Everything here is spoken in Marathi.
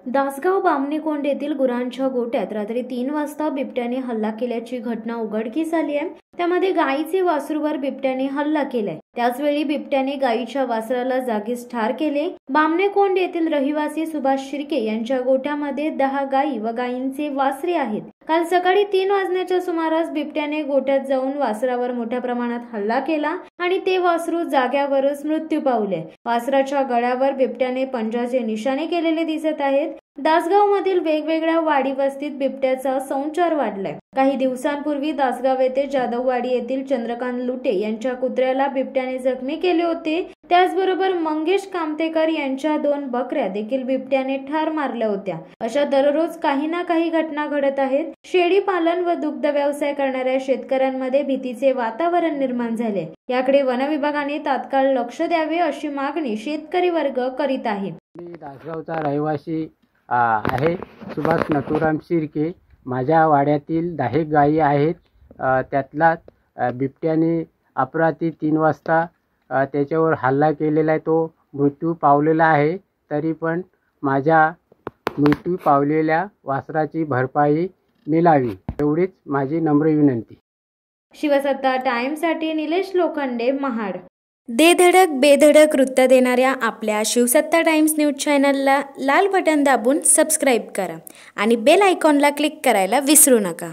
दासगाव बामणेकोंड येथील गुरांच्या गोट्यात रात्री 3 वाजता बिबट्याने हल्ला केल्याची घटना उघडकीस आली आहे। त्यामध्ये गायीचे वासरूवर बिबट्याने हल्ला केलाय। त्याचवेळी बिबट्याने गायीच्या वासराला जागीच ठार केले। बामणेकोंड येथील रहिवासी सुभाष शिर्के यांच्या गोट्यामध्ये 10 गायी व गायींचे वासरे आहेत। काल सकाळी 3 वाजण्याच्या सुमारास बिबट्याने गोट्यात जाऊन वासरावर मोठ्या प्रमाणात हल्ला केला आणि ते वासरू जाग्यावरच मृत्यू पावले। वासराच्या गळ्यावर बिबट्याने पंजाचे निशाणे केलेले दिसत आहेत। दासगाव मधील वेगवेगळ्या वाडी वस्तीत बिबट्याचा संचार वाढलाय। काही दिवसांपूर्वी दासगाव येथे जाधववाडी येथील चंद्रकांत लुटे यांच्या कुत्र्याला बिबट्याने जखमी केले होते। त्याचबरोबर मंगेश कामतेकर यांच्या 2 बकऱ्या देखील बिबट्याने ठार मारल्या होत्या। अशा दररोज काही ना काही घटना घडत आहेत। शेळी पालन व दुग्ध व्यवसाय करणाऱ्या शेतकऱ्यांमध्ये भीतीचे वातावरण निर्माण झाले। याकडे वन विभागाने तात्काळ लक्ष द्यावे अशी मागणी शेतकरी वर्ग करीत आहे। मी दासगावचा रहिवासी आहे सुभाष नथुराम शिर्के। माझ्या वाड्यातील 10 गायी आहेत। त्यातला बिबट्याने अपरात्री 3 वाजता त्याच्यावर हल्ला केलेला आहे। तो मृत्यू पावलेला आहे। तरी पण माझ्या मृत्यू पावलेल्या वासराची भरपाई मिळावी एवढीच माझी नम्र विनंती। शिवसत्ता टाइम्ससाठी निलेश लोखंडे, महाड। दे धडक बेधडक वृत्त देणाऱ्या आपल्या शिवसत्ता टाइम्स न्यूज चॅनलला लाल बटन दाबून सबस्क्राईब करा आणि बेल आयकॉनला क्लिक करायला विसरू नका।